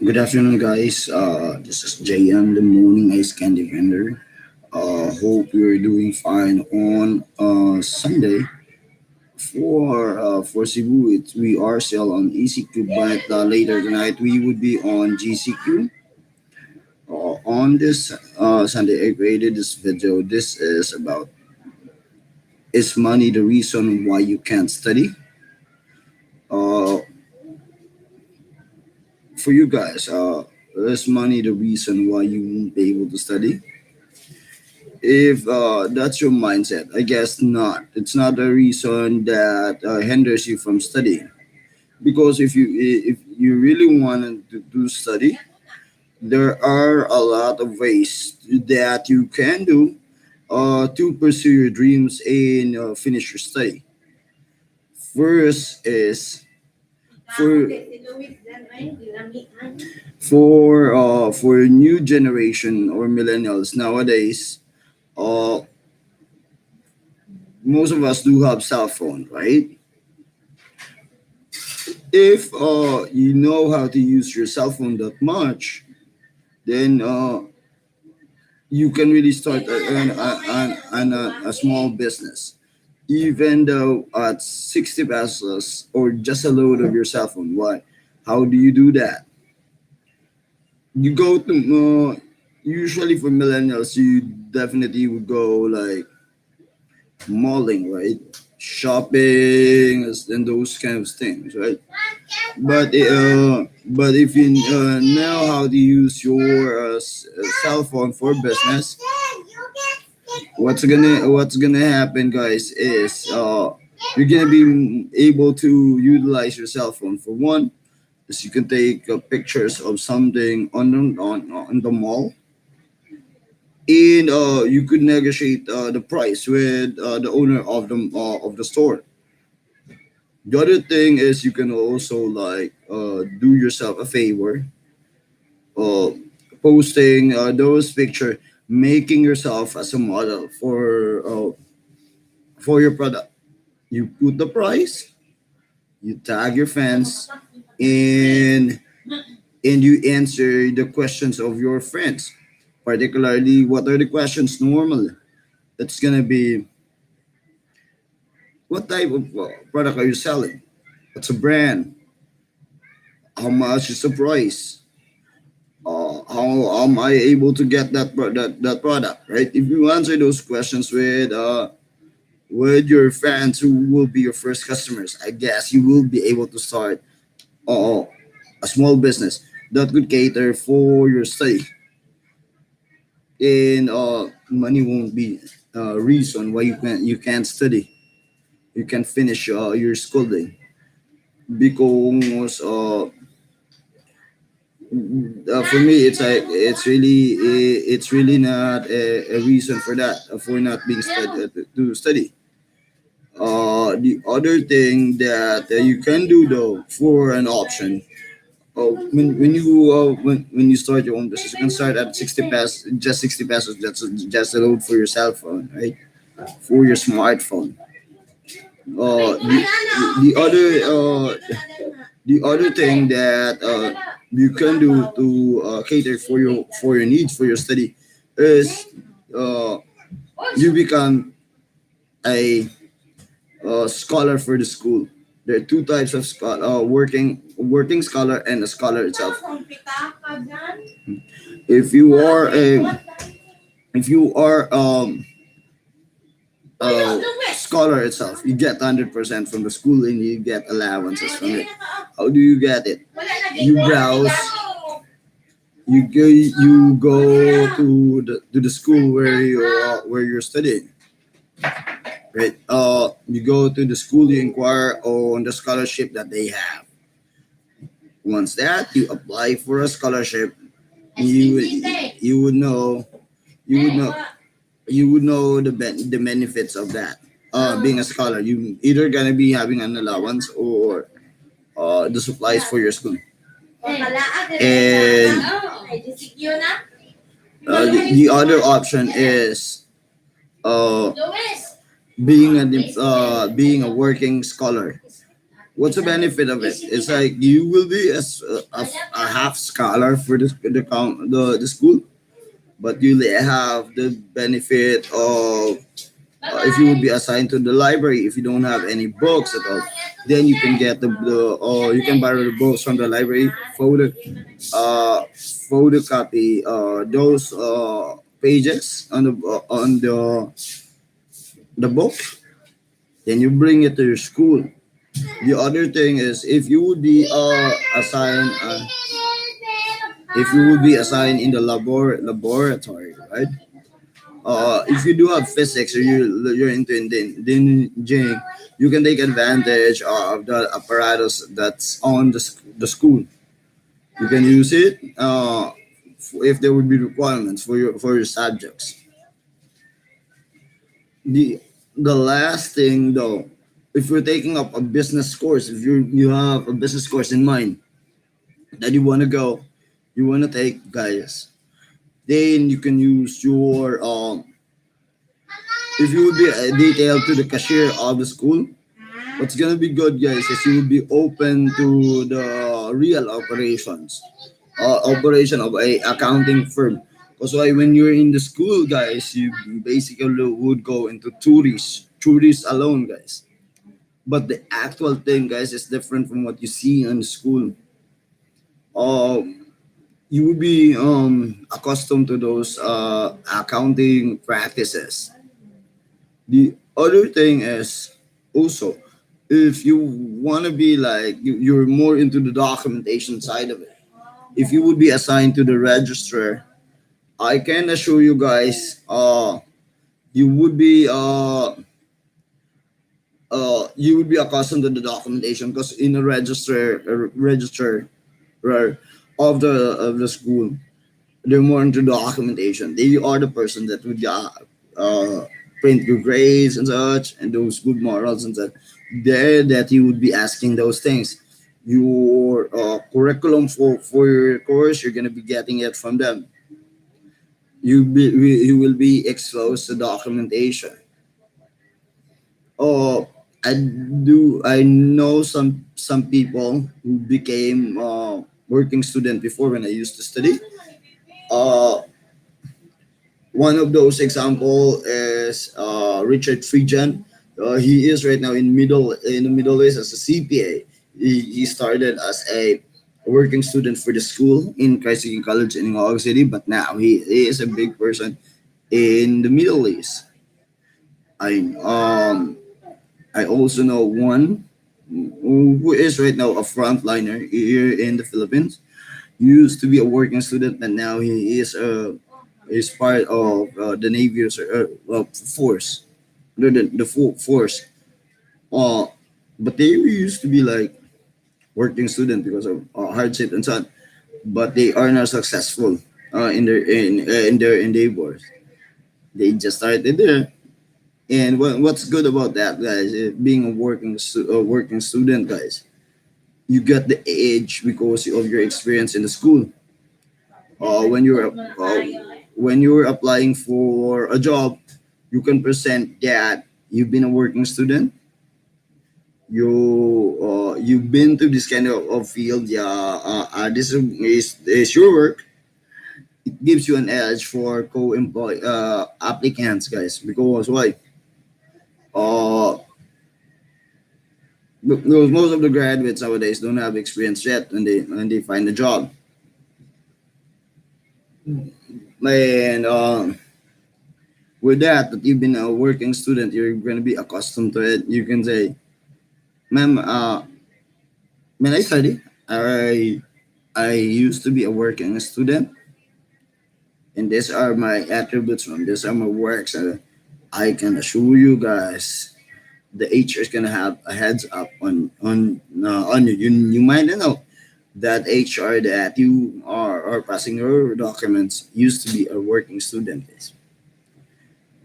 Good afternoon, guys. This is JM, the morning ice candy vendor. Hope you're doing fine on Sunday. For Cebu, we are still on ECQ, but later tonight we would be on GCQ. On this Sunday, I created this video. This is about, is money the reason why you can't study? Uh, for you guys, is money the reason why you won't be able to study? If that's your mindset, I guess not. It's not a reason that hinders you from studying. Because if you really want to do study, there are a lot of ways that you can do to pursue your dreams and finish your study. First is for for new generation or millennials nowadays. Uh, Most of us do have cell phone, right? If you know how to use your cell phone that much, then you can really start a small business, even though at 60 pesos or just a load of your cell phone. Why? How do you do that? You go to usually for millennials, you definitely would go like malling, right? Shopping and those kind of things, right? But if you know how to use your cell phone for business, what's gonna happen, guys, is you're gonna be able to utilize your cell phone for one. Is you can take pictures of something on the mall, and you could negotiate the price with the owner of the store. The other thing is you can also like do yourself a favor, uh, posting those picture, making yourself as a model for your product. You put the price, you tag your fans, and you answer the questions of your friends. Particularly, what are the questions normally? It's gonna be, what type of product are you selling? What's a brand? How much is the price? How am I able to get that product? Right? If you answer those questions with your fans who will be your first customers, I guess you will be able to start uh, a small business that could cater for your study, and money won't be a reason why you can't study. You can finish your schooling because for me it's really not a reason for that, for not being to study. The other thing that you can do though for an option, when you start your own business, you can start at 60 pesos, just 60 pesos. That's just a load for your cell phone, right? For your smartphone. The other thing that you can do to cater for your needs for your study is uh, you become a scholar for the school. There are two types of working scholar and a scholar itself. If you are a if you are scholar itself, you get 100% from the school and you get allowances from it. How do you get it? You browse. You go to the school where you're studying, right? You go to the school, you inquire on the scholarship that they have. Once that you apply for a scholarship, you would you would know you would know you would know the benefits of that. Being a scholar, you either gonna be having an allowance or the supplies for your school. And the other option is uh, being a working scholar. What's the benefit of it? It's like you will be a half scholar for the school, but you have the benefit of if you would be assigned to the library. If you don't have any books at all, then you can get the or you can borrow the books from the library, uh photocopy those pages on the book, then you bring it to your school. The other thing is if you would be assigned if you would be assigned in the laboratory, right? If you do have physics or you're into engineering, you can take advantage of the apparatus that's on the school. You can use it if there would be requirements for your subjects. The the last thing though, if you're taking up a business course, if you have a business course in mind that you want to take, guys, then you can use your if you would be detailed to the cashier of the school. What's gonna be good, guys, is you would be open to the real operations, operation of a accounting firm. Because why, when you're in the school, guys, you basically would go into tourists alone, guys. But the actual thing, guys, is different from what you see in the school. Um, you would be accustomed to those accounting practices. The other thing is also, if you want to be like you're more into the documentation side of it, if you would be assigned to the registrar, I can assure you guys, you would be you would be accustomed to the documentation because in a register of the school, they're more into documentation. They are the person that would uh, print your grades and such and those good morals and such. There that you would be asking those things. Your curriculum for your course, you're gonna be getting it from them. You will be exposed to documentation. Oh, I know some people who became working student before when I used to study. Uh, One of those example is Richard Friedjan. He is right now in the Middle East as a CPA. He started as a working student for the school in Christ College in Ngog City, but now he is a big person in the Middle East. I um I also know one who is right now a frontliner here in the Philippines. He used to be a working student, and now he is part of the Navy force, the full force. Uh, but they used to be like working student because of hardship and so on. But they are not successful in their endeavors. They just started there. And what's good about that, guys, being a working student, guys, you get the edge because of your experience in the school. When you're applying for a job, you can present that you've been a working student. You've been to this kind of field. Yeah, this is your work. It gives you an edge for co-employ applicants, guys. Because why? Uh, because most of the graduates nowadays don't have experience yet when they find a job. And with that you've been a working student, you're going to be accustomed to it. You can say, ma'am, when I study, I used to be a working student, and these are my attributes, ma'am. These are my works. I can assure you guys, the HR is gonna have a heads up on you. You might not know that HR that you are passing your documents used to be a working student.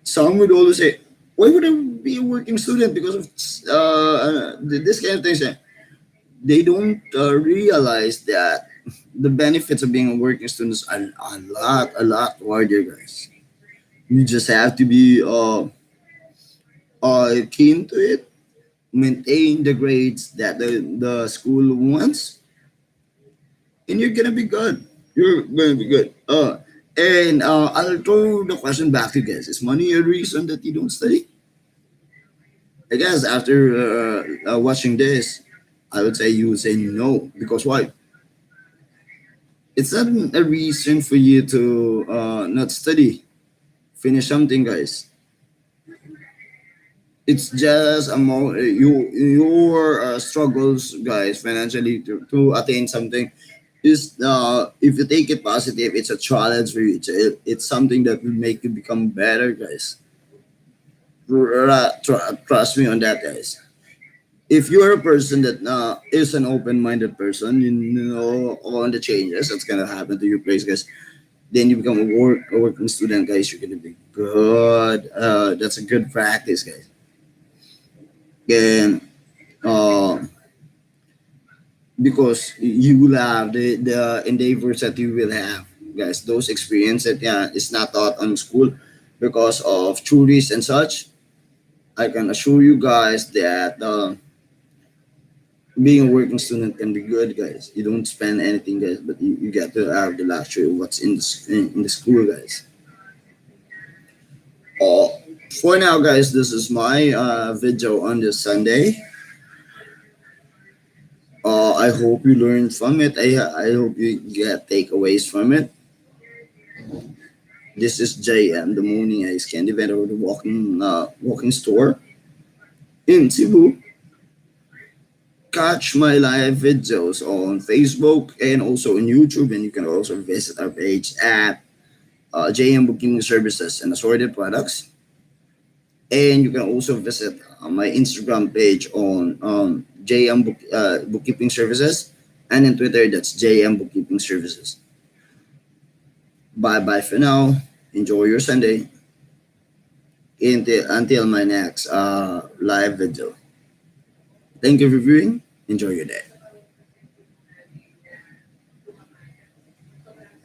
Some would always say, why would I be a working student because of this kind of things? They don't realize that the benefits of being a working student is a lot larger, guys. You just have to be keen to it. maintain the grades that the school wants, and you're gonna be good. You're gonna be good. And I'll throw the question back to you guys. Is money a reason that you don't study? I guess after watching this, I would say you would say no. Because why? It's not a reason for you to not study, finish something, guys. It's just a your struggles, guys, financially to attain something is if you take it positive, it's a challenge for you. It's something that will make you become better, guys. Trust me on that, guys. If you're a person that is an open-minded person, you know all the changes that's gonna happen to your place, guys. Then you become a working student, guys. You're gonna be good. That's a good practice, guys. And uh, because you will have the endeavors that you will have, guys. Those experiences, yeah, is not taught on school because of theories and such. I can assure you guys that being a working student can be good, guys. You don't spend anything, guys, but you get to have the luxury of what's in the school, guys. Uh, for now, guys, this is my video on this Sunday. I hope you learned from it. I hope you get takeaways from it. This is JM, the morning ice candy vendor, the walking store in Cebu. Catch my live videos on Facebook and also on YouTube, and you can also visit our page at JM Booking Services and Assorted Products. And you can also visit my Instagram page on Bookkeeping Services, and in Twitter that's JM Bookkeeping Services. Bye bye for now. Enjoy your Sunday. Until my next live video. Thank you for viewing. Enjoy your day.